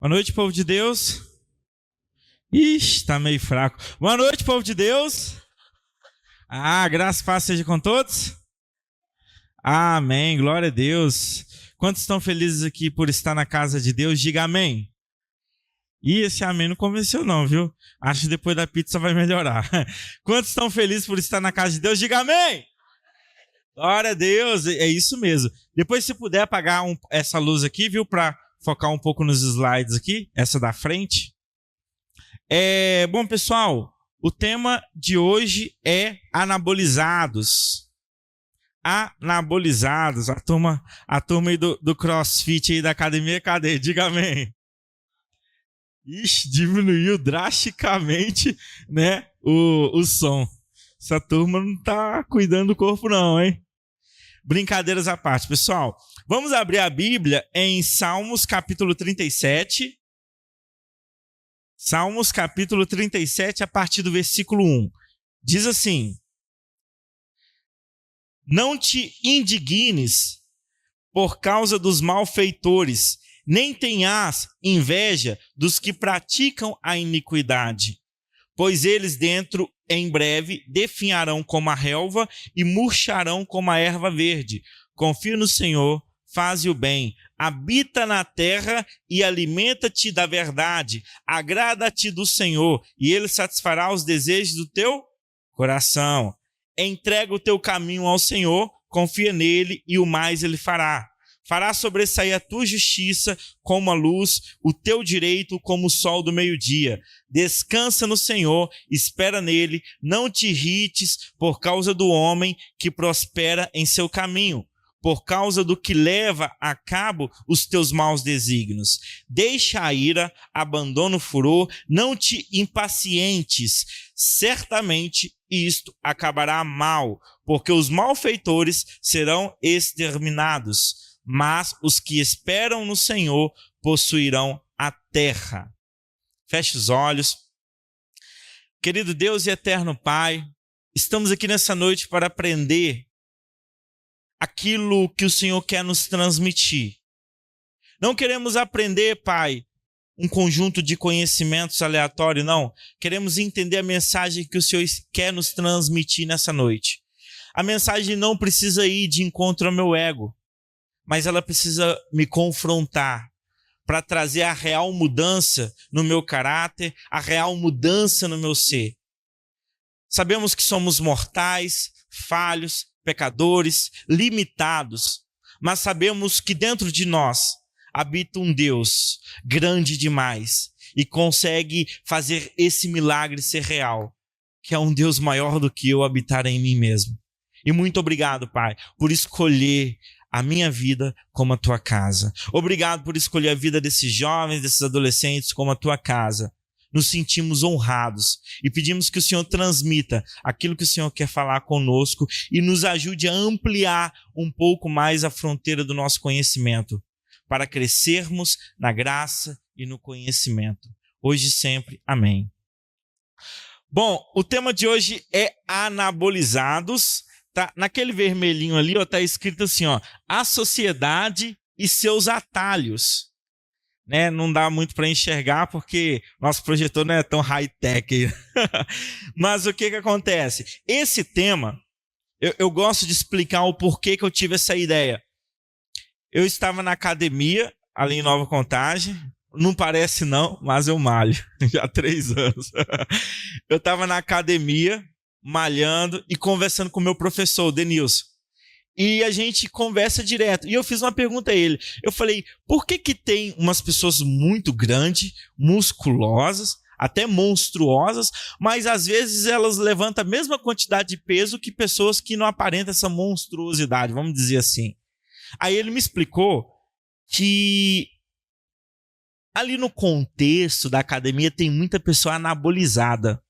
Boa noite, povo de Deus. Ixi, tá meio fraco. Boa noite, povo de Deus. Graça e paz seja com todos. Amém, glória a Deus. Quantos estão felizes aqui por estar na casa de Deus? Diga amém. E esse amém não convenceu não, viu? Acho que depois da pizza vai melhorar. Quantos estão felizes por estar na casa de Deus? Diga amém. Glória a Deus, é isso mesmo. Depois, se puder apagar essa luz aqui, viu? Para focar um pouco nos slides aqui, essa da frente. Bom, pessoal, o tema de hoje é anabolizados. Anabolizados. A turma aí do CrossFit aí da academia, cadê? Diga amém. Ixi, diminuiu drasticamente, né, o som. Essa turma não tá cuidando do corpo não, hein? Brincadeiras à parte, pessoal. Vamos abrir a Bíblia em Salmos capítulo 37. Salmos capítulo 37, a partir do versículo 1. Diz assim: Não te indignes por causa dos malfeitores, nem tenhas inveja dos que praticam a iniquidade, pois eles em breve definharão como a relva e murcharão como a erva verde. Confia no Senhor, faze o bem, habita na terra e alimenta-te da verdade. Agrada-te do Senhor e Ele satisfará os desejos do teu coração. Entrega o teu caminho ao Senhor, confia nele e o mais Ele fará. Fará sobressair a tua justiça como a luz, o teu direito como o sol do meio-dia. Descansa no Senhor, espera nele, não te irrites por causa do homem que prospera em seu caminho, por causa do que leva a cabo os teus maus desígnios. Deixa a ira, abandona o furor, não te impacientes. Certamente isto acabará mal, porque os malfeitores serão exterminados. Mas os que esperam no Senhor possuirão a terra. Feche os olhos. Querido Deus e eterno Pai, estamos aqui nessa noite para aprender aquilo que o Senhor quer nos transmitir. Não queremos aprender, Pai, um conjunto de conhecimentos aleatórios, não. Queremos entender a mensagem que o Senhor quer nos transmitir nessa noite. A mensagem não precisa ir de encontro ao meu ego, mas ela precisa me confrontar para trazer a real mudança no meu caráter, a real mudança no meu ser. Sabemos que somos mortais, falhos, pecadores, limitados, mas sabemos que dentro de nós habita um Deus grande demais e consegue fazer esse milagre ser real, que é um Deus maior do que eu habitar em mim mesmo. E muito obrigado, Pai, por escolher a minha vida como a tua casa. Obrigado por escolher a vida desses jovens, desses adolescentes como a tua casa. Nos sentimos honrados e pedimos que o Senhor transmita aquilo que o Senhor quer falar conosco e nos ajude a ampliar um pouco mais a fronteira do nosso conhecimento, para crescermos na graça e no conhecimento. Hoje e sempre. Amém. Bom, o tema de hoje é anabolizados. Tá, naquele vermelhinho ali, está escrito assim, a sociedade e seus atalhos. Né? Não dá muito para enxergar porque nosso projetor não é tão high-tech. Mas o que acontece? Esse tema, eu gosto de explicar o porquê que eu tive essa ideia. Eu estava na academia, ali em Nova Contagem. Não parece não, mas eu malho. Já há 3 anos. Eu estava na academia, malhando e conversando com o meu professor, o Denilson. E a gente conversa direto. E eu fiz uma pergunta a ele. Eu falei, por que tem umas pessoas muito grandes, musculosas, até monstruosas, mas às vezes elas levantam a mesma quantidade de peso que pessoas que não aparentam essa monstruosidade, vamos dizer assim. Aí ele me explicou que ali no contexto da academia tem muita pessoa anabolizada.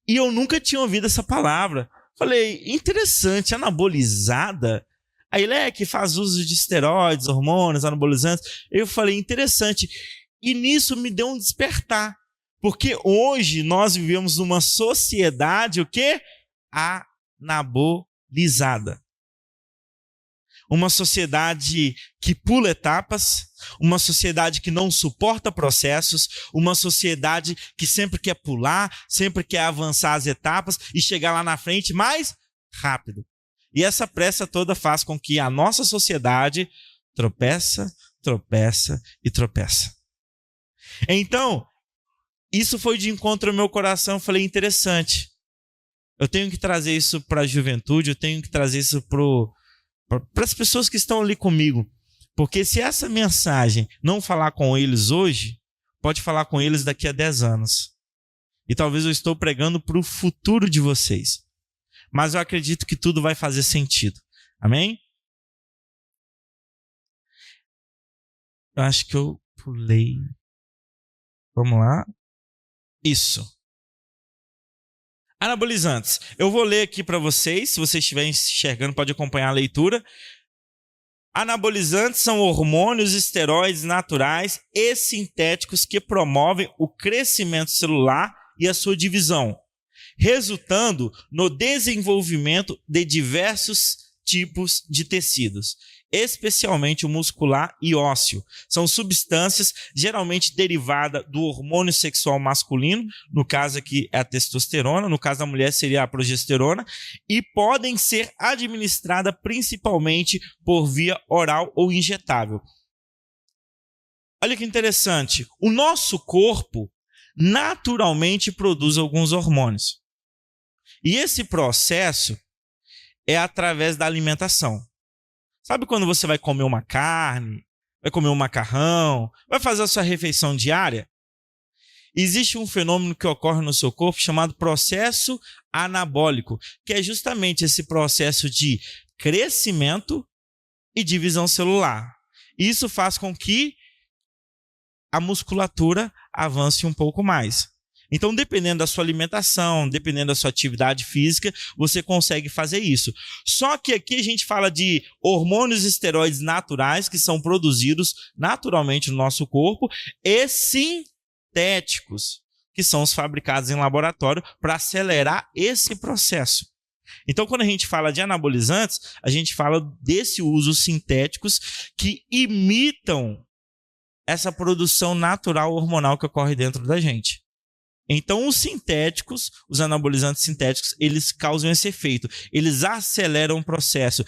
E eu nunca tinha ouvido essa palavra. Falei, interessante, anabolizada? Aí ele que faz uso de esteroides, hormônios, anabolizantes. Eu falei, interessante. E nisso me deu um despertar. Porque hoje nós vivemos numa sociedade, o quê? Anabolizada. uma sociedade que pula etapas, uma sociedade que não suporta processos, uma sociedade que sempre quer pular, sempre quer avançar as etapas e chegar lá na frente mais rápido. E essa pressa toda faz com que a nossa sociedade tropeça, tropeça e tropeça. Então, isso foi de encontro ao meu coração. Eu falei, interessante. Eu tenho que trazer isso para a juventude, eu tenho que trazer isso para as pessoas que estão ali comigo. Porque se essa mensagem não falar com eles hoje, pode falar com eles daqui a 10 anos. E talvez eu estou pregando para o futuro de vocês. Mas eu acredito que tudo vai fazer sentido. Amém? Eu acho que eu pulei. Vamos lá. Isso. Anabolizantes. Eu vou ler aqui para vocês. Se vocês estiverem enxergando, pode acompanhar a leitura. Anabolizantes são hormônios esteroides naturais e sintéticos que promovem o crescimento celular e a sua divisão, resultando no desenvolvimento de diversos tipos de tecidos, especialmente o muscular e ósseo. São substâncias geralmente derivadas do hormônio sexual masculino, no caso aqui é a testosterona, no caso da mulher seria a progesterona, e podem ser administradas principalmente por via oral ou injetável. Olha que interessante, o nosso corpo naturalmente produz alguns hormônios. E esse processo é através da alimentação. Sabe quando você vai comer uma carne, vai comer um macarrão, vai fazer a sua refeição diária? Existe um fenômeno que ocorre no seu corpo chamado processo anabólico, que é justamente esse processo de crescimento e divisão celular. Isso faz com que a musculatura avance um pouco mais. Então, dependendo da sua alimentação, dependendo da sua atividade física, você consegue fazer isso. Só que aqui a gente fala de hormônios esteroides naturais que são produzidos naturalmente no nosso corpo e sintéticos, que são os fabricados em laboratório para acelerar esse processo. Então, quando a gente fala de anabolizantes, a gente fala desse uso sintéticos que imitam essa produção natural hormonal que ocorre dentro da gente. Então, os sintéticos, os anabolizantes sintéticos, eles causam esse efeito. Eles aceleram o processo,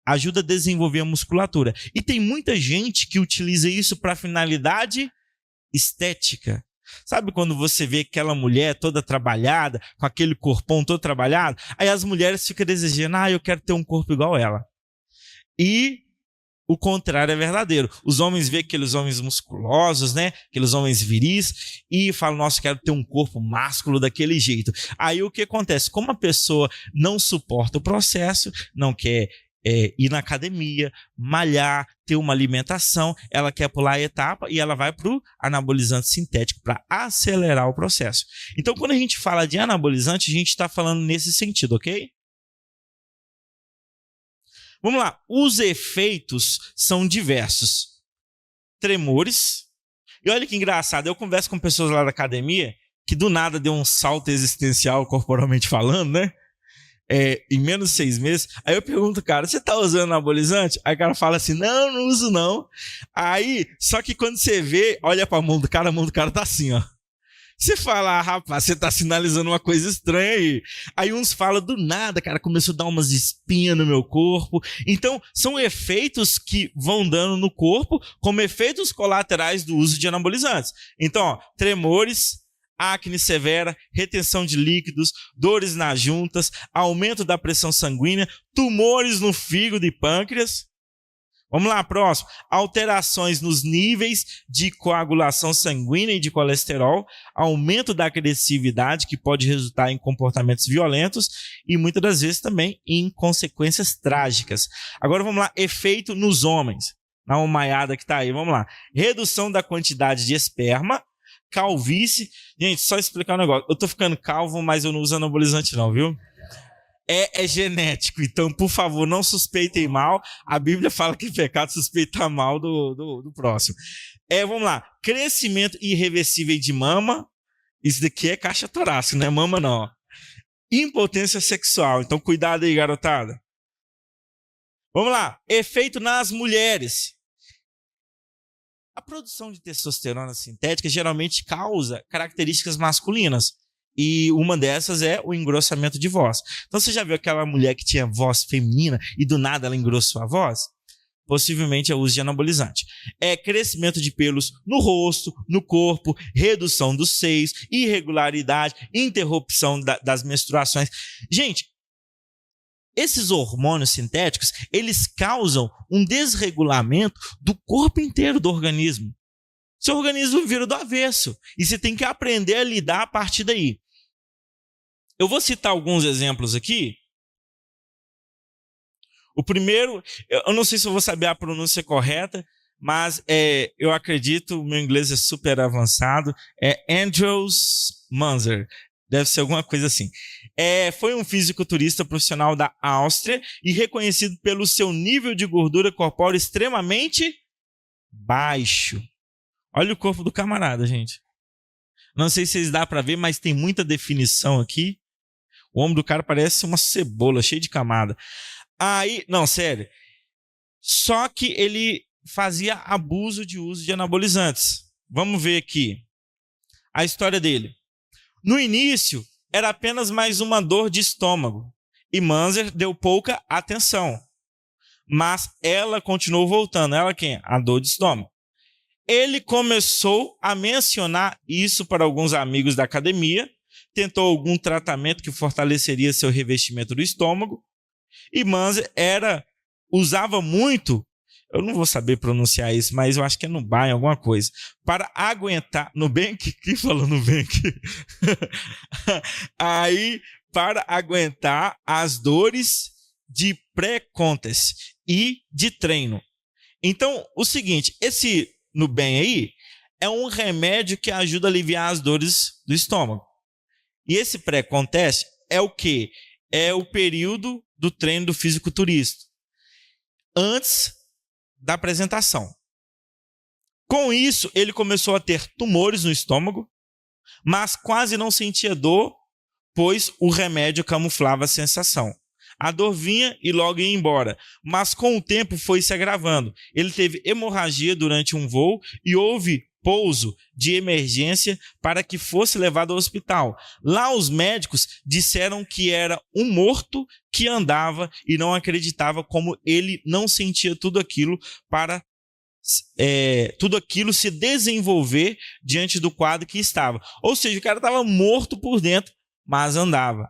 ajudam a desenvolver a musculatura. E tem muita gente que utiliza isso para finalidade estética. Sabe quando você vê aquela mulher toda trabalhada, com aquele corpão todo trabalhado? Aí as mulheres ficam desejando, eu quero ter um corpo igual ela. E o contrário é verdadeiro. Os homens veem aqueles homens musculosos, né? Aqueles homens viris e falam, nossa, quero ter um corpo másculo daquele jeito. Aí o que acontece? Como a pessoa não suporta o processo, não quer ir na academia, malhar, ter uma alimentação, ela quer pular a etapa e ela vai para o anabolizante sintético para acelerar o processo. Então, quando a gente fala de anabolizante, a gente está falando nesse sentido, ok? Vamos lá, os efeitos são diversos. Tremores. E olha que engraçado, eu converso com pessoas lá da academia que do nada deu um salto existencial corporalmente falando, né? Em menos de 6 meses. Aí eu pergunto, cara, você tá usando anabolizante? Aí o cara fala assim, não uso não. Aí, só que quando você vê, olha pra mão do cara, a mão do cara tá assim, ó. Você fala, rapaz, você tá sinalizando uma coisa estranha aí. Aí uns falam, do nada, cara, começou a dar umas espinhas no meu corpo. Então, são efeitos que vão dando no corpo como efeitos colaterais do uso de anabolizantes. Então, ó, tremores, acne severa, retenção de líquidos, dores nas juntas, aumento da pressão sanguínea, tumores no fígado e pâncreas. Vamos lá, próximo. Alterações nos níveis de coagulação sanguínea e de colesterol, aumento da agressividade, que pode resultar em comportamentos violentos e muitas das vezes também em consequências trágicas. Agora vamos lá, efeito nos homens. Na homaiada que está aí, vamos lá. Redução da quantidade de esperma, calvície. Gente, só explicar um negócio. Eu tô ficando calvo, mas eu não uso anabolizante não, viu? É genético, então, por favor, não suspeitem mal. A Bíblia fala que pecado suspeita mal do próximo. Vamos lá. Crescimento irreversível de mama. Isso daqui é caixa torácica, não é mama não. Impotência sexual. Então, cuidado aí, garotada. Vamos lá. Efeito nas mulheres. A produção de testosterona sintética geralmente causa características masculinas. E uma dessas é o engrossamento de voz. Então você já viu aquela mulher que tinha voz feminina e do nada ela engrossou a voz? Possivelmente é o uso de anabolizante. É crescimento de pelos no rosto, no corpo, redução dos seios, irregularidade, interrupção das menstruações. Gente, esses hormônios sintéticos, eles causam um desregulamento do corpo inteiro do organismo. Seu organismo vira do avesso. E você tem que aprender a lidar a partir daí. Eu vou citar alguns exemplos aqui. O primeiro, eu não sei se eu vou saber a pronúncia correta, mas eu acredito, o meu inglês é super avançado, é Andrews Munzer. Deve ser alguma coisa assim. Foi um fisiculturista profissional da Áustria e reconhecido pelo seu nível de gordura corpórea extremamente baixo. Olha o corpo do camarada, gente. Não sei se vocês dão para ver, mas tem muita definição aqui. O ombro do cara parece uma cebola, cheio de camada. Aí, não, sério. Só que ele fazia abuso de uso de anabolizantes. Vamos ver aqui a história dele. No início, era apenas mais uma dor de estômago. E Munzer deu pouca atenção. Mas ela continuou voltando. Ela quem? A dor de estômago. Ele começou a mencionar isso para alguns amigos da academia. Tentou algum tratamento que fortaleceria seu revestimento do estômago. E Munzer usava muito, eu não vou saber pronunciar isso, mas eu acho que é Nubank, alguma coisa, para aguentar, Nubank? Quem falou Nubank? Aí, para aguentar as dores de pré-contest e de treino. Então, o seguinte, esse Nubank aí é um remédio que ajuda a aliviar as dores do estômago. E esse pré-contest é o quê? É o período do treino do fisiculturista, antes da apresentação. Com isso, ele começou a ter tumores no estômago, mas quase não sentia dor, pois o remédio camuflava a sensação. A dor vinha e logo ia embora, mas com o tempo foi se agravando. Ele teve hemorragia durante um voo e houve pouso de emergência para que fosse levado ao hospital. Lá os médicos disseram que era um morto que andava e não acreditava como ele não sentia tudo aquilo se desenvolver diante do quadro que estava. Ou seja, o cara estava morto por dentro, mas andava.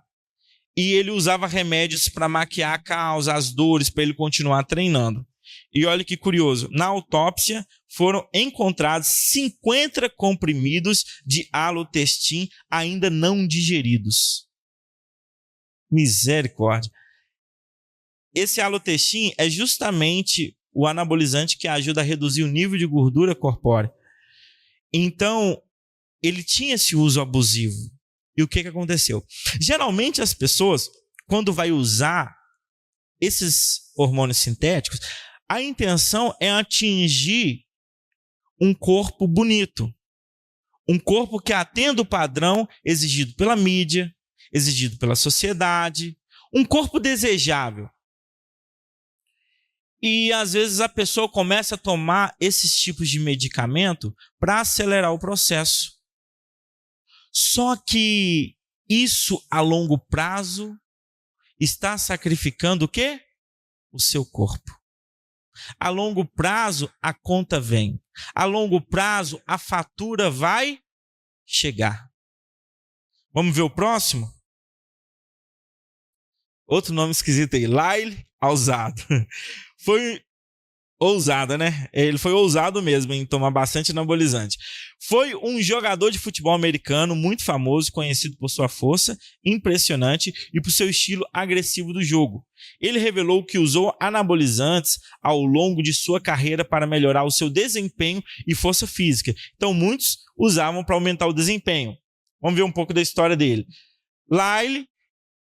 E ele usava remédios para maquiar a causa, as dores, para ele continuar treinando. E olha que curioso, na autópsia foram encontrados 50 comprimidos de Alotestin ainda não digeridos. Misericórdia. Esse Alotestin é justamente o anabolizante que ajuda a reduzir o nível de gordura corpórea. Então, ele tinha esse uso abusivo. E o que aconteceu? Geralmente as pessoas, quando vai usar esses hormônios sintéticos, a intenção é atingir um corpo bonito. Um corpo que atenda o padrão exigido pela mídia, exigido pela sociedade. Um corpo desejável. E às vezes a pessoa começa a tomar esses tipos de medicamento para acelerar o processo. Só que isso a longo prazo está sacrificando o quê? O seu corpo. A longo prazo a conta vem. A longo prazo a fatura vai chegar. Vamos ver o próximo? Outro nome esquisito aí, Lyle Alzado. Foi ousada, né? Ele foi ousado mesmo em tomar bastante anabolizante. Foi um jogador de futebol americano muito famoso, conhecido por sua força impressionante e por seu estilo agressivo do jogo. Ele revelou que usou anabolizantes ao longo de sua carreira para melhorar o seu desempenho e força física. Então, muitos usavam para aumentar o desempenho. Vamos ver um pouco da história dele. Lyle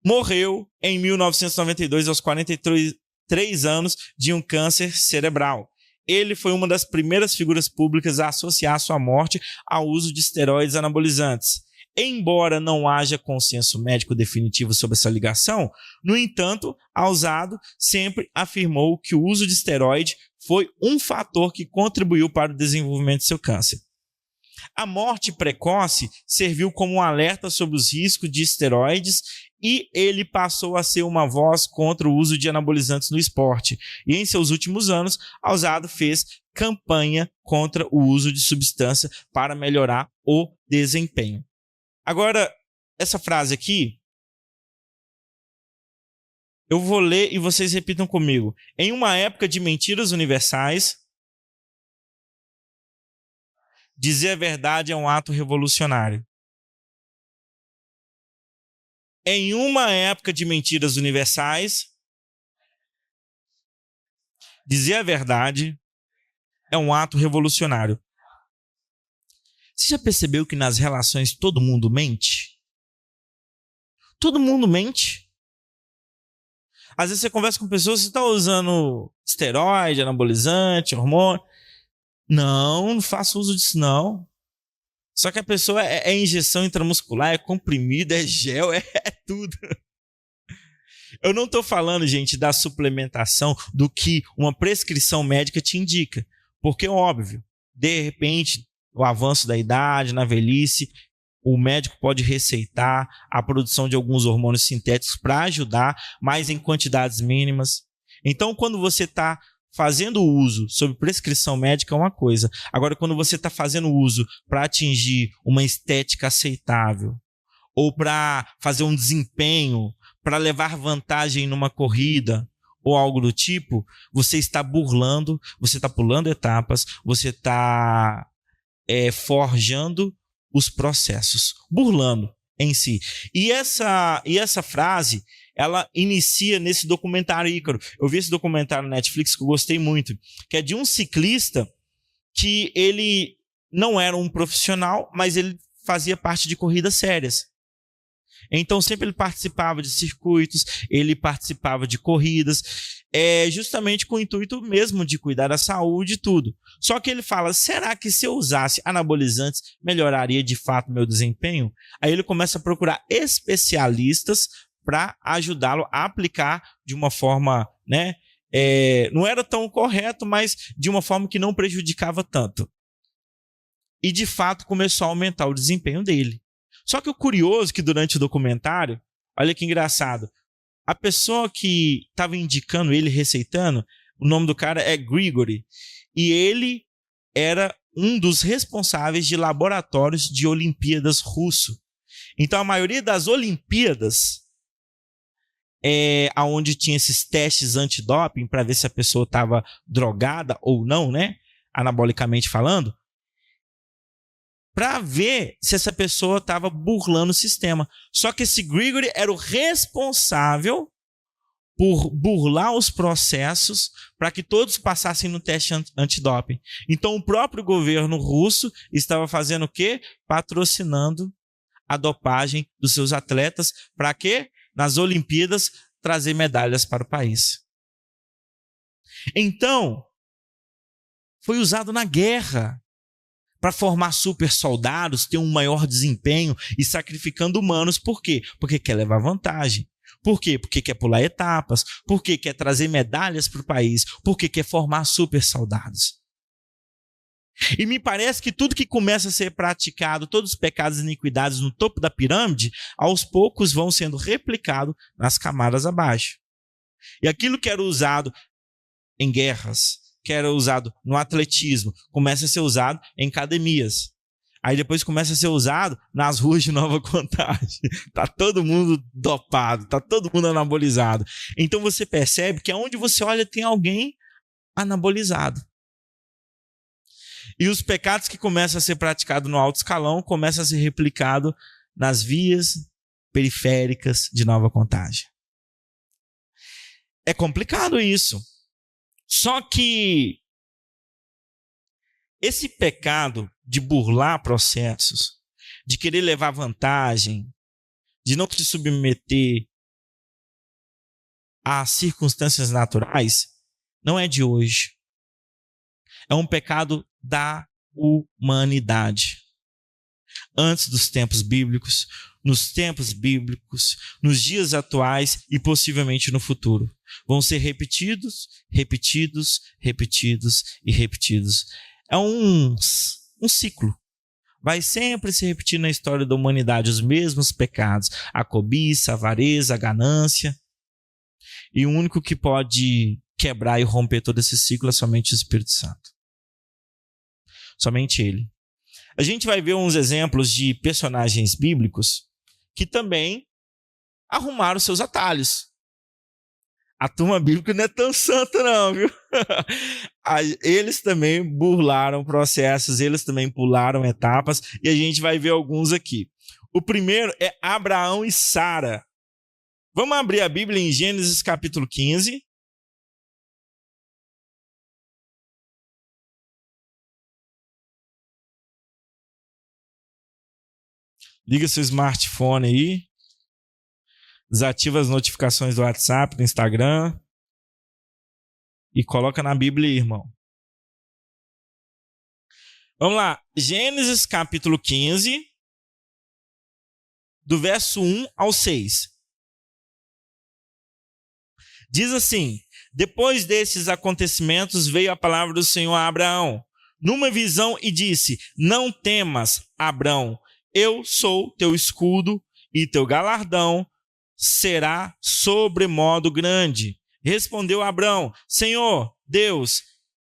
morreu em 1992, aos 43 anos, de um câncer cerebral. Ele foi uma das primeiras figuras públicas a associar sua morte ao uso de esteroides anabolizantes. embora não haja consenso médico definitivo sobre essa ligação, no entanto, Ausado sempre afirmou que o uso de esteroide foi um fator que contribuiu para o desenvolvimento do seu câncer. A morte precoce serviu como um alerta sobre os riscos de esteroides e ele passou a ser uma voz contra o uso de anabolizantes no esporte. E em seus últimos anos, Ausado fez campanha contra o uso de substância para melhorar o desempenho. Agora, essa frase aqui, eu vou ler e vocês repitam comigo. Em uma época de mentiras universais, dizer a verdade é um ato revolucionário. Em uma época de mentiras universais, dizer a verdade é um ato revolucionário. Você já percebeu que nas relações todo mundo mente? Todo mundo mente. Às vezes você conversa com pessoas, você está usando esteroide, anabolizante, hormônio. Não faço uso disso não. Só que a pessoa é injeção intramuscular, é comprimido, é gel, é tudo. Eu não estou falando, gente, da suplementação do que uma prescrição médica te indica. Porque, óbvio, de repente, o avanço da idade, na velhice, o médico pode receitar a produção de alguns hormônios sintéticos para ajudar, mas em quantidades mínimas. Então, quando você está fazendo uso sob prescrição médica é uma coisa. Agora, quando você está fazendo uso para atingir uma estética aceitável ou para fazer um desempenho, para levar vantagem numa corrida ou algo do tipo, você está burlando, você está pulando etapas, você está forjando os processos, burlando em si. E essa frase, ela inicia nesse documentário Ícaro. Eu vi esse documentário na Netflix que eu gostei muito, que é de um ciclista que ele não era um profissional, mas ele fazia parte de corridas sérias. Então sempre ele participava de circuitos, ele participava de corridas, justamente com o intuito mesmo de cuidar da saúde e tudo. Só que ele fala, será que se eu usasse anabolizantes melhoraria de fato meu desempenho? Aí ele começa a procurar especialistas para ajudá-lo a aplicar de uma forma, né, não era tão correto, mas de uma forma que não prejudicava tanto. E de fato começou a aumentar o desempenho dele. Só que o curioso é que durante o documentário, olha que engraçado, a pessoa que estava indicando ele, receitando, o nome do cara é Grigory, e ele era um dos responsáveis de laboratórios de Olimpíadas russo. Então a maioria das Olimpíadas, onde tinha esses testes antidoping para ver se a pessoa estava drogada ou não, né, anabolicamente falando, para ver se essa pessoa estava burlando o sistema. Só que esse Grigory era o responsável por burlar os processos para que todos passassem no teste antidoping. Então o próprio governo russo estava fazendo o quê? Patrocinando a dopagem dos seus atletas para quê? Nas Olimpíadas trazer medalhas para o país. Então, foi usado na guerra para formar super soldados, ter um maior desempenho e sacrificando humanos. Por quê? Porque quer levar vantagem. Por quê? Porque quer pular etapas. Por quê? Quer trazer medalhas para o país. Porque quer formar super soldados. E me parece que tudo que começa a ser praticado, todos os pecados e iniquidades no topo da pirâmide, aos poucos vão sendo replicados nas camadas abaixo. E aquilo que era usado em guerras, que era usado no atletismo, começa a ser usado em academias. Aí depois começa a ser usado nas ruas de Nova Contagem. Tá todo mundo dopado, tá todo mundo anabolizado. Então você percebe que aonde você olha tem alguém anabolizado. E os pecados que começam a ser praticados no alto escalão começam a ser replicados nas vias periféricas de Nova Contagem. É complicado isso. Só que esse pecado de burlar processos, de querer levar vantagem, de não se submeter às circunstâncias naturais, não é de hoje. É um pecado da humanidade. antes dos tempos bíblicos, nos tempos bíblicos, nos dias atuais e possivelmente no futuro. Vão ser repetidos, repetidos, repetidos e repetidos. É um ciclo. Vai sempre se repetir na história da humanidade os mesmos pecados: a cobiça, a avareza, a ganância. E o único que pode quebrar e romper todo esse ciclo é somente o Espírito Santo. Somente Ele. A gente vai ver uns exemplos de personagens bíblicos que também arrumaram seus atalhos. A turma bíblica não é tão santa não, viu? Eles também burlaram processos, eles também pularam etapas, e a gente vai ver alguns aqui. O primeiro é Abraão e Sara. Vamos abrir a Bíblia em Gênesis capítulo 15. Liga seu smartphone aí. Desativa as notificações do WhatsApp, do Instagram. E coloca na Bíblia aí, irmão. Vamos lá. Gênesis capítulo 15, do verso 1 ao 6. Diz assim: depois desses acontecimentos veio a palavra do Senhor a Abraão, numa visão, e disse: não temas, Abraão, eu sou teu escudo e teu galardão será sobremodo grande. Respondeu Abraão: Senhor Deus,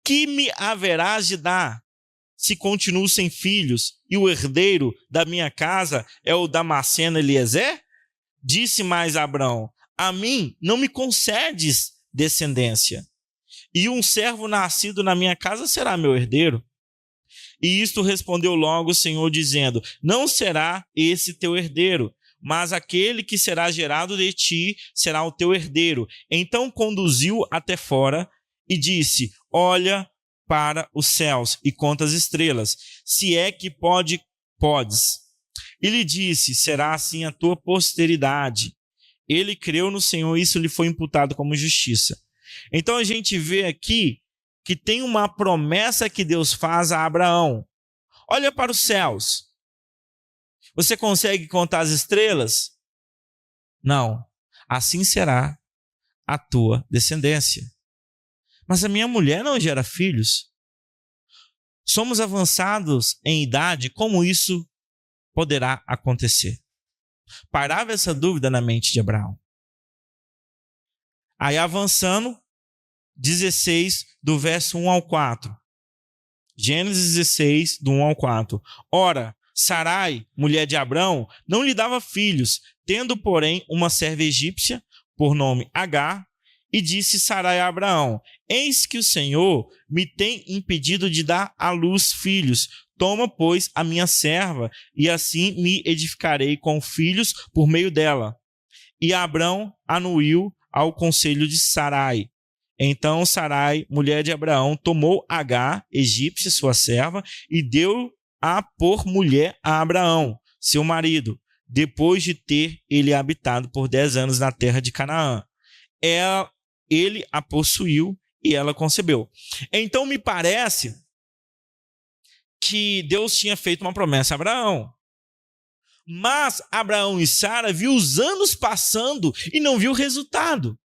que me haverás de dar, se continuo sem filhos, e o herdeiro da minha casa é o Damasceno Eliezer? Disse mais Abraão: a mim não me concedes descendência, e um servo nascido na minha casa será meu herdeiro. E isto respondeu logo o Senhor, dizendo: não será esse teu herdeiro, mas aquele que será gerado de ti será o teu herdeiro. Então conduziu até fora e disse: olha para os céus e conta as estrelas, se é que podes. E lhe disse: será assim a tua posteridade. Ele creu no Senhor, e isso lhe foi imputado como justiça. Então a gente vê aqui que tem uma promessa que Deus faz a Abraão. Olha para os céus. Você consegue contar as estrelas? Não. Assim será a tua descendência. Mas a minha mulher não gera filhos. Somos avançados em idade, como isso poderá acontecer? Parava essa dúvida na mente de Abraão. Aí avançando, 16, do verso 1 ao 4. Gênesis 16, do 1 ao 4. Ora, Sarai, mulher de Abrão, não lhe dava filhos, tendo, porém, uma serva egípcia, por nome Agar, e disse Sarai a Abraão: eis que o Senhor me tem impedido de dar à luz filhos. Toma, pois, a minha serva, e assim me edificarei com filhos por meio dela. E Abrão anuiu ao conselho de Sarai. Então Sarai, mulher de Abraão, tomou Agar, egípcia, sua serva, e deu-a por mulher a Abraão, seu marido, depois de ter ele habitado por 10 anos na terra de Canaã. Ele a possuiu e ela concebeu. Então me parece que Deus tinha feito uma promessa a Abraão. Mas Abraão e Sara viu os anos passando e não viu o resultado.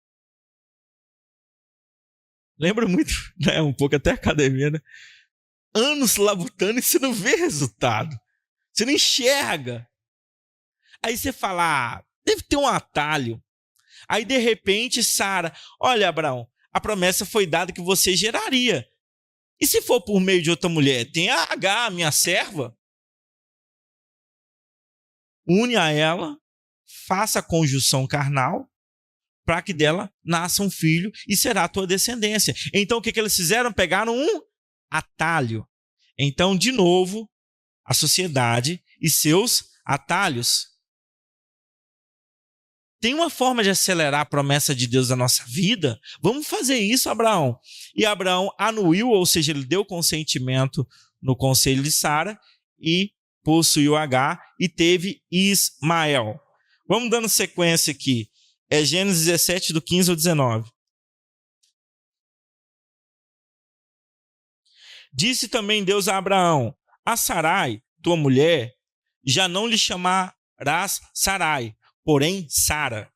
Lembra muito, né? Um pouco até a academia, né? Anos labutando e você não vê resultado. Você não enxerga. Aí você fala: deve ter um atalho. Aí de repente Sara: olha, Abraão, a promessa foi dada que você geraria. E se for por meio de outra mulher? Tem a Agar, minha serva. Une a ela, faça a conjunção carnal, para que dela nasça um filho e será a tua descendência. Então o que eles fizeram? Pegaram um atalho. Então, de novo, a sociedade e seus atalhos. Tem uma forma de acelerar a promessa de Deus na nossa vida? Vamos fazer isso, Abraão. E Abraão anuiu, ou seja, ele deu consentimento no conselho de Sara e possuiu Agar e teve Ismael. Vamos dando sequência aqui. É Gênesis 17, do 15 ao 19. Disse também Deus a Abraão: a Sarai, tua mulher, já não lhe chamarás Sarai, porém Sara,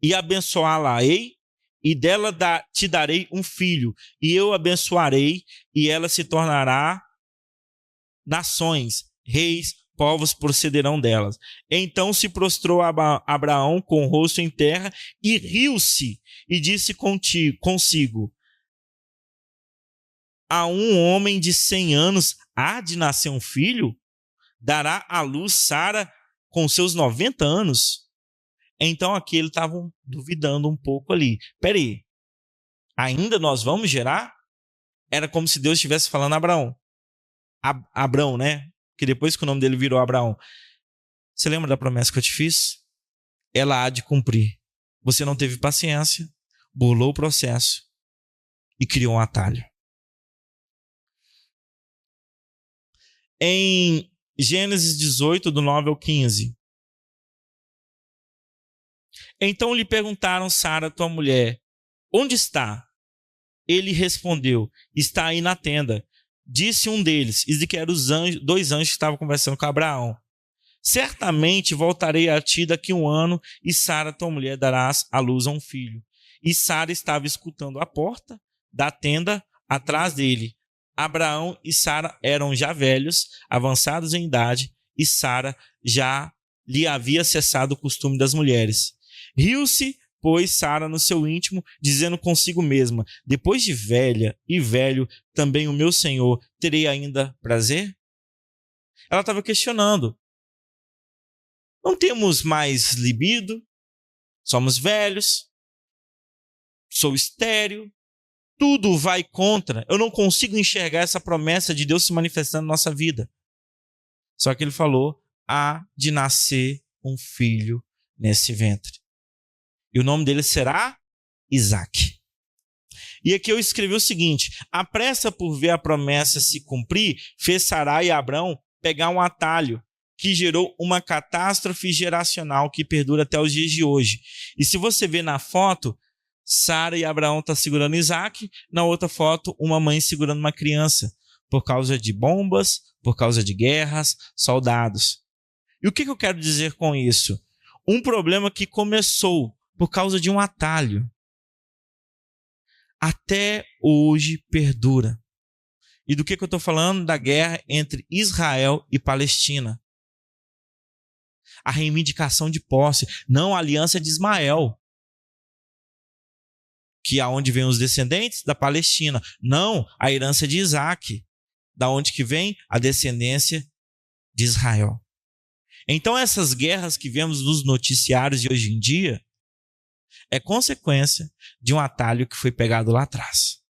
e abençoá-la-ei, e dela te darei um filho, e eu abençoarei, e ela se tornará nações, reis, povos procederão delas. Então se prostrou Abraão com o rosto em terra e riu-se, e disse consigo: a um homem de 100 anos há de nascer um filho? Dará à luz Sara com seus 90 anos? Então aqui eles estavam duvidando um pouco ali. Peraí, ainda nós vamos gerar? Era como se Deus estivesse falando a Abraão. Abrão, né? Que depois que o nome dele virou Abraão. Você lembra da promessa que eu te fiz? Ela há de cumprir. Você não teve paciência, burlou o processo e criou um atalho. Em Gênesis 18, do 9 ao 15. Então lhe perguntaram Sara, tua mulher, onde está? Ele respondeu, está aí na tenda. Disse um deles, e que eram dois anjos que estavam conversando com Abraão: certamente voltarei a ti daqui 1 ano, e Sara, tua mulher, darás à luz a um filho. E Sara estava escutando a porta da tenda atrás dele. Abraão e Sara eram já velhos, avançados em idade, e Sara já lhe havia cessado o costume das mulheres. Riu-se, pois, Sara no seu íntimo, dizendo consigo mesma: depois de velha e velho, também o meu senhor terei ainda prazer? Ela estava questionando. Não temos mais libido, somos velhos, sou estéril, tudo vai contra. Eu não consigo enxergar essa promessa de Deus se manifestando na nossa vida. Só que ele falou: há de nascer um filho nesse ventre. E o nome dele será Isaque. E aqui eu escrevi o seguinte: a pressa por ver a promessa se cumprir fez Sarai e Abrão pegar um atalho que gerou uma catástrofe geracional que perdura até os dias de hoje. E se você ver na foto, Sara e Abraão estão segurando Isaque, na outra foto uma mãe segurando uma criança, por causa de bombas, por causa de guerras, soldados. E o que eu quero dizer com isso? Um problema que começou por causa de um atalho, até hoje perdura. E do que eu estou falando? Da guerra entre Israel e Palestina. A reivindicação de posse, não a aliança de Ismael, que é onde vem os descendentes da Palestina, não a herança de Isaque, da onde que vem a descendência de Israel. Então essas guerras que vemos nos noticiários de hoje em dia é consequência de um atalho que foi pegado lá atrás.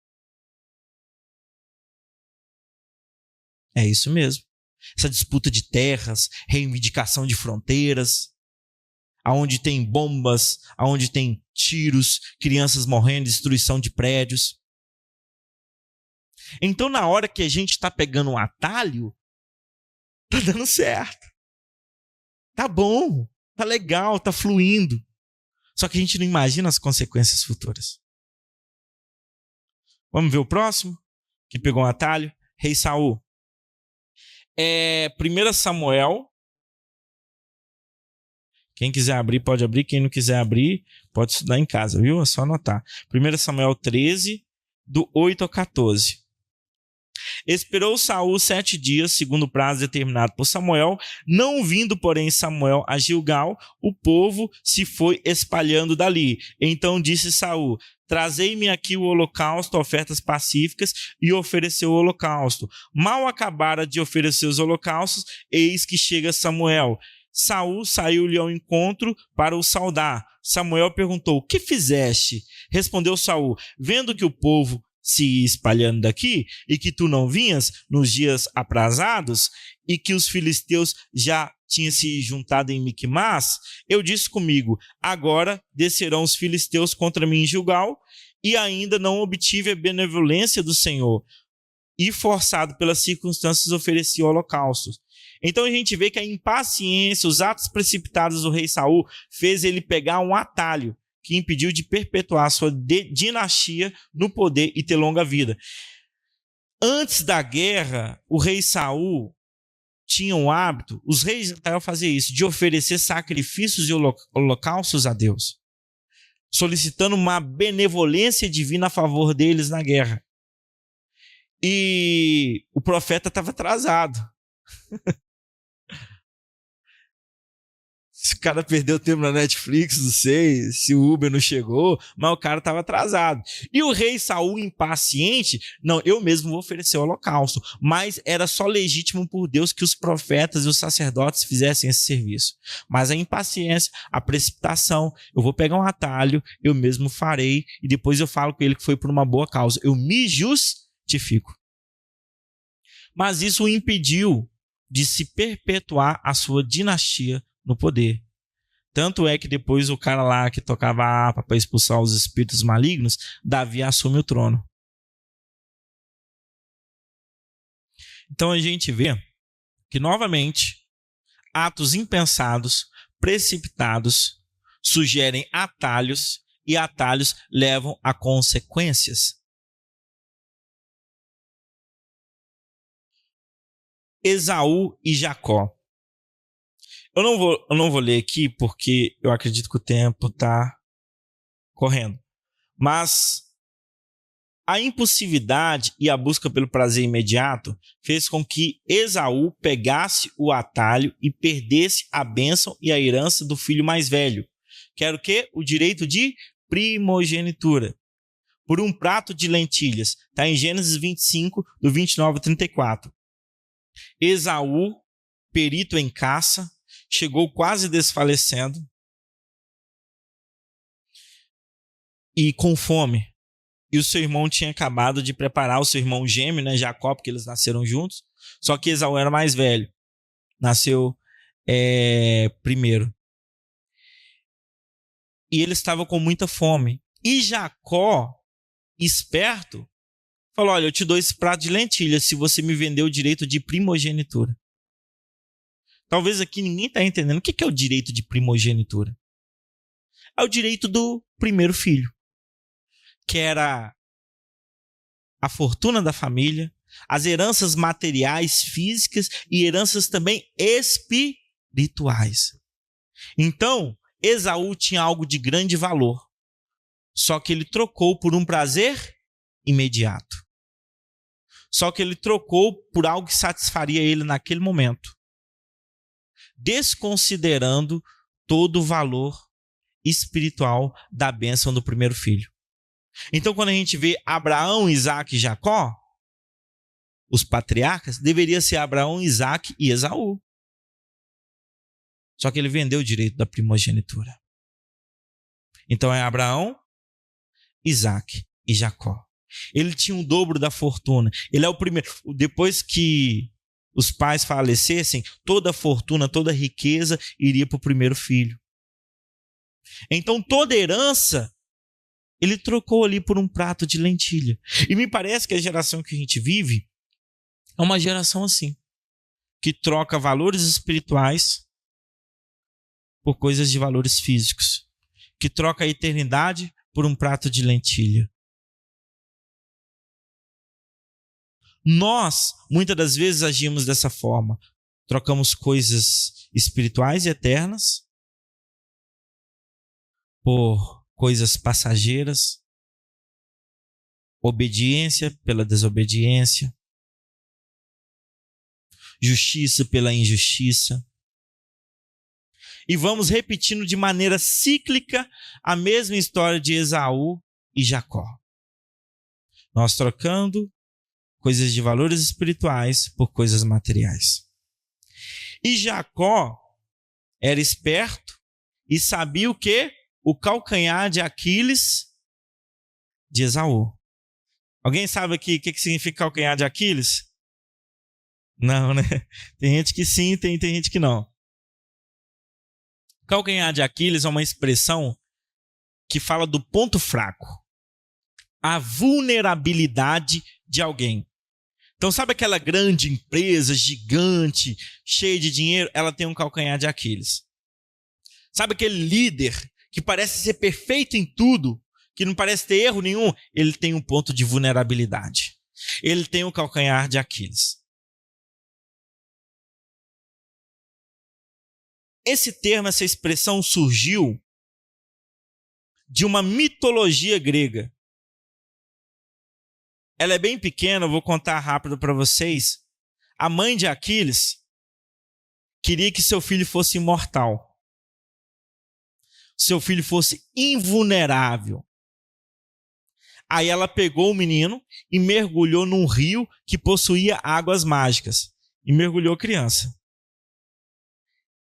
É isso mesmo. Essa disputa de terras, reivindicação de fronteiras, aonde tem bombas, aonde tem tiros, crianças morrendo, destruição de prédios. Então, na hora que a gente está pegando um atalho, tá dando certo. Tá bom, tá legal, tá fluindo. Só que a gente não imagina as consequências futuras. Vamos ver o próximo, que pegou um atalho? Rei Saul. 1 Samuel. Quem quiser abrir, pode abrir. Quem não quiser abrir, pode estudar em casa, viu? É só anotar. 1 Samuel 13, do 8 ao 14. Esperou Saul 7 dias, segundo o prazo determinado por Samuel. Não vindo, porém, Samuel a Gilgal, o povo se foi espalhando dali. Então disse Saul: trazei-me aqui o holocausto, ofertas pacíficas, e ofereceu o holocausto. Mal acabara de oferecer os holocaustos, eis que chega Samuel. Saul saiu-lhe ao encontro para o saudar. Samuel perguntou: que fizeste? Respondeu Saul: vendo que o povo se ia espalhando daqui, e que tu não vinhas nos dias aprazados, e que os filisteus já tinham se juntado em Miquimás, eu disse comigo: agora descerão os filisteus contra mim em Gilgal, e ainda não obtive a benevolência do Senhor, e forçado pelas circunstâncias ofereci holocaustos. Então a gente vê que a impaciência, os atos precipitados do rei Saul fez ele pegar um atalho que impediu de perpetuar sua dinastia no poder e ter longa vida. Antes da guerra, o rei Saul tinham o hábito, os reis de Israel faziam isso, de oferecer sacrifícios e holocaustos a Deus, solicitando uma benevolência divina a favor deles na guerra. E o profeta estava atrasado. Se o cara perdeu tempo na Netflix, não sei, se o Uber não chegou, mas o cara estava atrasado. E o rei Saul, impaciente, não, eu mesmo vou oferecer o holocausto, mas era só legítimo por Deus que os profetas e os sacerdotes fizessem esse serviço. Mas a impaciência, a precipitação, eu vou pegar um atalho, eu mesmo farei, e depois eu falo com ele que foi por uma boa causa. Eu me justifico. Mas isso o impediu de se perpetuar a sua dinastia no poder. Tanto é que depois o cara lá que tocava a harpa para expulsar os espíritos malignos, Davi assume o trono. Então a gente vê que novamente atos impensados, precipitados, sugerem atalhos e atalhos levam a consequências. Esaú e Jacó. Eu não vou ler aqui porque eu acredito que o tempo está correndo. Mas a impulsividade e a busca pelo prazer imediato fez com que Esaú pegasse o atalho e perdesse a bênção e a herança do filho mais velho, que era o quê? O direito de primogenitura, por um prato de lentilhas. Está em Gênesis 25, do 29 ao 34. Esaú, perito em caça, chegou quase desfalecendo e com fome. E o seu irmão tinha acabado de preparar o seu irmão gêmeo, né, Jacó, porque eles nasceram juntos. Só que Esaú era mais velho. Nasceu primeiro. E ele estava com muita fome. E Jacó, esperto, falou: olha, eu te dou esse prato de lentilhas se você me vender o direito de primogenitura. Talvez aqui ninguém está entendendo. O que é o direito de primogenitura? É o direito do primeiro filho, que era a fortuna da família, as heranças materiais, físicas e heranças também espirituais. Então, Esaú tinha algo de grande valor, só que ele trocou por um prazer imediato. Só que ele trocou por algo que satisfaria ele naquele momento, desconsiderando todo o valor espiritual da bênção do primeiro filho. Então, quando a gente vê Abraão, Isaac e Jacó, os patriarcas, deveria ser Abraão, Isaac e Esaú. Só que ele vendeu o direito da primogenitura. Então é Abraão, Isaac e Jacó. Ele tinha o dobro da fortuna. Ele é o primeiro. Depois que os pais falecessem, toda a fortuna, toda a riqueza iria para o primeiro filho. Então toda herança ele trocou ali por um prato de lentilha. E me parece que a geração que a gente vive é uma geração assim, que troca valores espirituais por coisas de valores físicos, que troca a eternidade por um prato de lentilha. Nós, muitas das vezes, agimos dessa forma. Trocamos coisas espirituais e eternas por coisas passageiras, obediência pela desobediência, justiça pela injustiça. E vamos repetindo de maneira cíclica a mesma história de Esaú e Jacó. Nós trocando coisas de valores espirituais por coisas materiais. E Jacó era esperto e sabia o quê? O calcanhar de Aquiles de Esaú. Alguém sabe aqui o que significa calcanhar de Aquiles? Não, né? Tem gente que sim, tem gente que não. Calcanhar de Aquiles é uma expressão que fala do ponto fraco, a vulnerabilidade de alguém. Então, sabe aquela grande empresa, gigante, cheia de dinheiro? Ela tem um calcanhar de Aquiles. Sabe aquele líder que parece ser perfeito em tudo, que não parece ter erro nenhum? Ele tem um ponto de vulnerabilidade. Ele tem um calcanhar de Aquiles. Esse termo, essa expressão surgiu de uma mitologia grega. Ela é bem pequena, eu vou contar rápido para vocês. A mãe de Aquiles queria que seu filho fosse imortal. Seu filho fosse invulnerável. Aí ela pegou o menino e mergulhou num rio que possuía águas mágicas. E mergulhou a criança.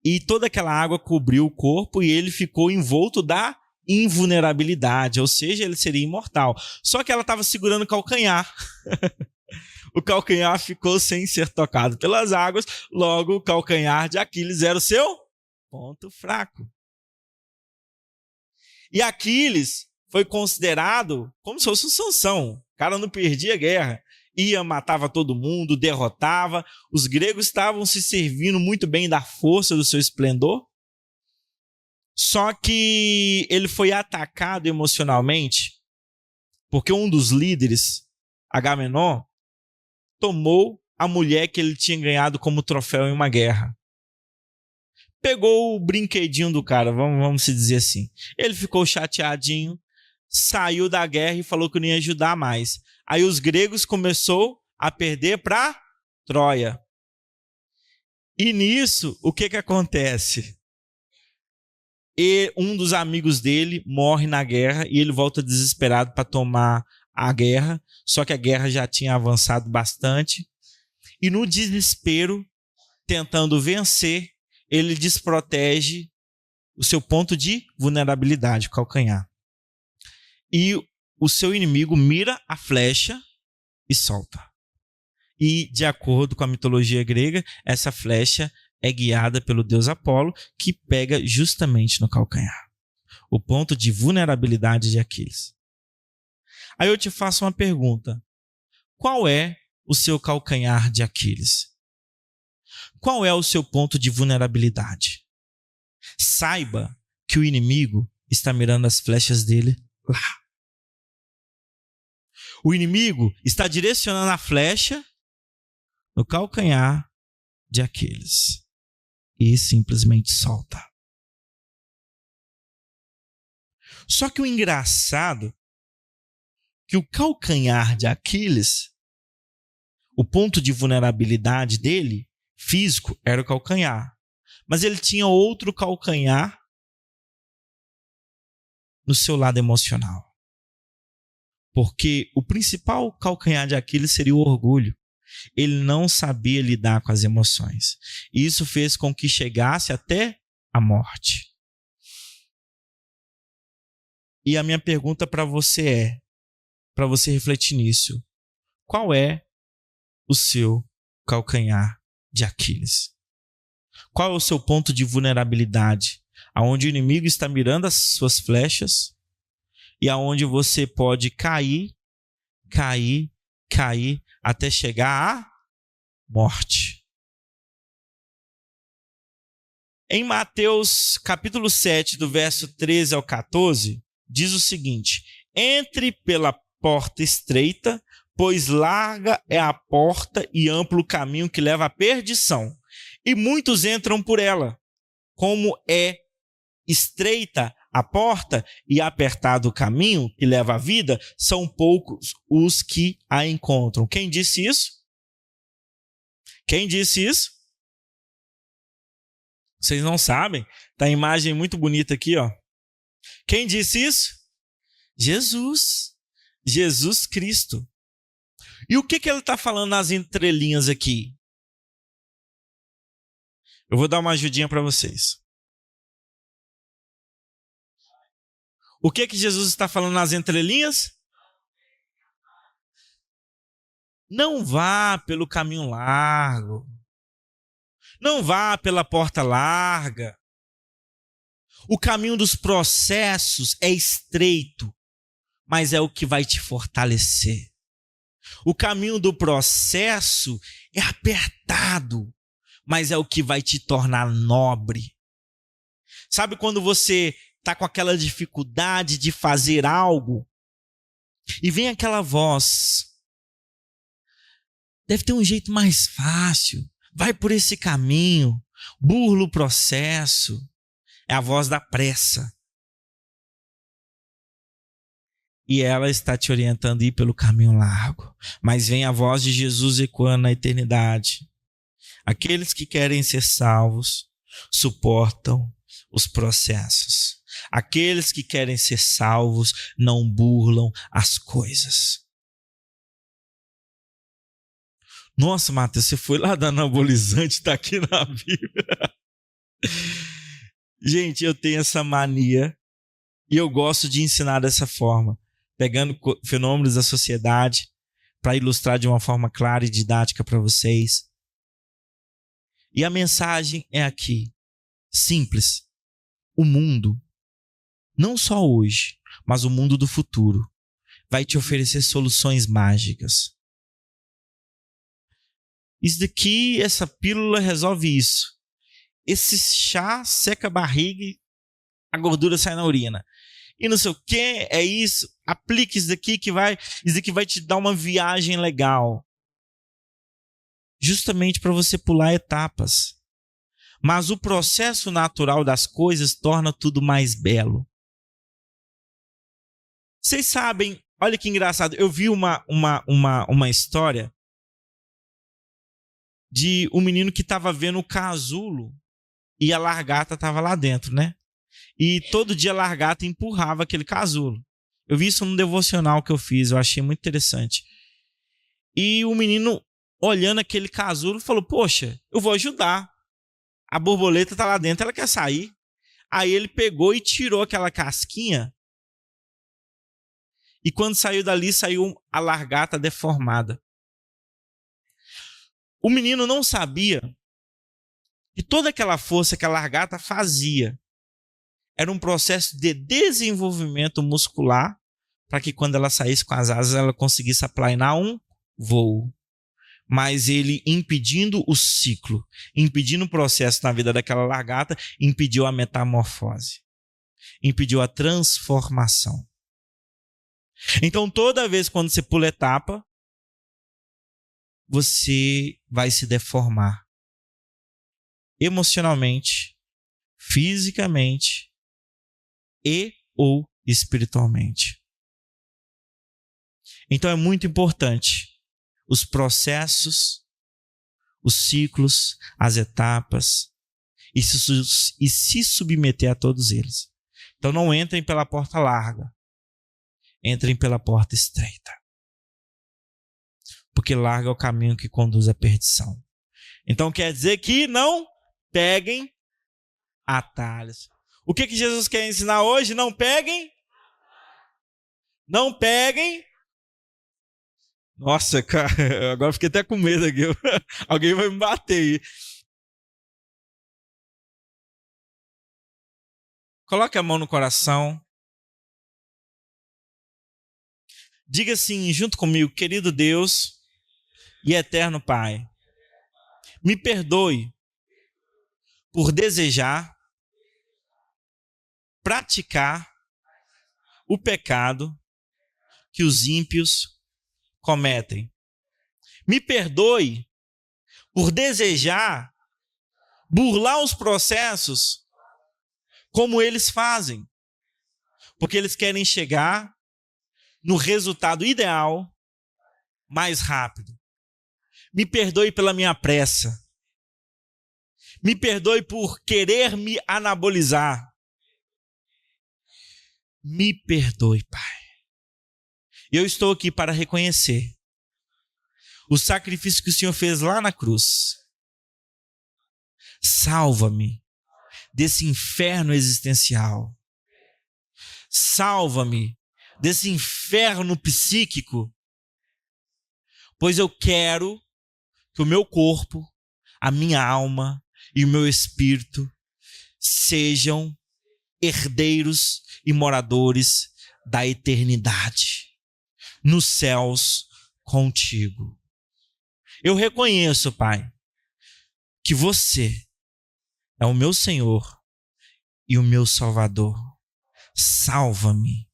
E toda aquela água cobriu o corpo e ele ficou envolto da invulnerabilidade, ou seja, ele seria imortal. Só que ela estava segurando o calcanhar. O calcanhar ficou sem ser tocado pelas águas, logo o calcanhar de Aquiles era o seu ponto fraco. E Aquiles foi considerado como se fosse um Sansão. O cara não perdia a guerra. Ia, matava todo mundo, derrotava. Os gregos estavam se servindo muito bem da força do seu esplendor. Só que ele foi atacado emocionalmente porque um dos líderes, Agamenon, tomou a mulher que ele tinha ganhado como troféu em uma guerra. Pegou o brinquedinho do cara, vamos se dizer assim. Ele ficou chateadinho, saiu da guerra e falou que não ia ajudar mais. Aí os gregos começaram a perder para Troia. E nisso, o que acontece? E um dos amigos dele morre na guerra e ele volta desesperado para tomar a guerra, só que a guerra já tinha avançado bastante. E no desespero, tentando vencer, ele desprotege o seu ponto de vulnerabilidade, o calcanhar. E o seu inimigo mira a flecha e solta. E, de acordo com a mitologia grega, essa flecha é guiada pelo deus Apolo, que pega justamente no calcanhar. O ponto de vulnerabilidade de Aquiles. Aí eu te faço uma pergunta. Qual é o seu calcanhar de Aquiles? Qual é o seu ponto de vulnerabilidade? Saiba que o inimigo está mirando as flechas dele lá. O inimigo está direcionando a flecha no calcanhar de Aquiles. E simplesmente solta. Só que o engraçado é que o calcanhar de Aquiles, o ponto de vulnerabilidade dele, físico, era o calcanhar. Mas ele tinha outro calcanhar no seu lado emocional. Porque o principal calcanhar de Aquiles seria o orgulho. Ele não sabia lidar com as emoções. E isso fez com que chegasse até a morte. E a minha pergunta para você para você refletir nisso, qual é o seu calcanhar de Aquiles? Qual é o seu ponto de vulnerabilidade? Aonde o inimigo está mirando as suas flechas e aonde você pode cair, até chegar à morte. Em Mateus capítulo 7, do verso 13 ao 14, diz o seguinte: entre pela porta estreita, pois larga é a porta e amplo o caminho que leva à perdição, e muitos entram por ela. Como é estreita a porta e apertado o caminho que leva à vida, são poucos os que a encontram. Quem disse isso? Quem disse isso? Vocês não sabem? Tá a imagem muito bonita aqui, ó. Quem disse isso? Jesus. Jesus Cristo. E o que ele está falando nas entrelinhas aqui? Eu vou dar uma ajudinha para vocês. O que Jesus está falando nas entrelinhas? Não vá pelo caminho largo. Não vá pela porta larga. O caminho dos processos é estreito, mas é o que vai te fortalecer. O caminho do processo é apertado, mas é o que vai te tornar nobre. Sabe quando você está com aquela dificuldade de fazer algo e vem aquela voz: deve ter um jeito mais fácil, vai por esse caminho, burla o processo, é a voz da pressa. E ela está te orientando a ir pelo caminho largo. Mas vem a voz de Jesus ecoando na eternidade. Aqueles que querem ser salvos suportam os processos. Aqueles que querem ser salvos não burlam as coisas. Nossa, Matheus, você foi lá da anabolizante, está aqui na Bíblia. Gente, eu tenho essa mania e eu gosto de ensinar dessa forma, pegando fenômenos da sociedade para ilustrar de uma forma clara e didática para vocês. E a mensagem é aqui, simples. O mundo, não só hoje, mas o mundo do futuro, vai te oferecer soluções mágicas. Isso daqui, essa pílula resolve isso. Esse chá seca a barriga e a gordura sai na urina. E não sei o que, é isso. Aplique isso daqui isso daqui vai te dar uma viagem legal. Justamente para você pular etapas. Mas o processo natural das coisas torna tudo mais belo. Vocês sabem, olha que engraçado, eu vi uma história de um menino que estava vendo o casulo e a largata estava lá dentro, né? E todo dia a largata empurrava aquele casulo. Eu vi isso num devocional que eu fiz, eu achei muito interessante. E o menino, olhando aquele casulo, falou, poxa, eu vou ajudar. A borboleta está lá dentro, ela quer sair. Aí ele pegou e tirou aquela casquinha. E quando saiu dali, saiu a largata deformada. O menino não sabia que toda aquela força que a largata fazia era um processo de desenvolvimento muscular para que quando ela saísse com as asas, ela conseguisse aplainar um voo. Mas ele impedindo o ciclo, impedindo o processo na vida daquela largata, impediu a metamorfose, impediu a transformação. Então, toda vez quando você pula etapa, você vai se deformar emocionalmente, fisicamente e ou espiritualmente. Então, é muito importante os processos, os ciclos, as etapas e se submeter a todos eles. Então, não entrem pela porta larga, entrem pela porta estreita. Porque larga é o caminho que conduz à perdição. Então quer dizer que não peguem atalhos. O que Jesus quer ensinar hoje? Não peguem. Não peguem. Nossa, cara, agora fiquei até com medo aqui. Alguém vai me bater aí. Coloque a mão no coração. Diga assim, junto comigo, querido Deus e eterno Pai, me perdoe por desejar praticar o pecado que os ímpios cometem. Me perdoe por desejar burlar os processos como eles fazem, porque eles querem chegar no resultado ideal mais rápido. Me perdoe pela minha pressa. Me perdoe por querer me anabolizar. Me perdoe, Pai. Eu estou aqui para reconhecer o sacrifício que o Senhor fez lá na cruz. Salva-me desse inferno existencial. Salva-me desse inferno psíquico. Pois eu quero que o meu corpo, a minha alma e o meu espírito sejam herdeiros e moradores da eternidade, nos céus contigo. Eu reconheço, Pai, que você é o meu Senhor e o meu Salvador. Salva-me.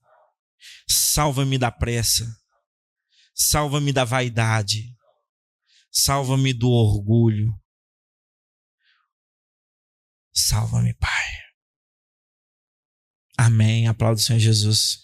Salva-me da pressa. Salva-me da vaidade. Salva-me do orgulho. Salva-me, Pai. Amém. Aplauda o Senhor Jesus.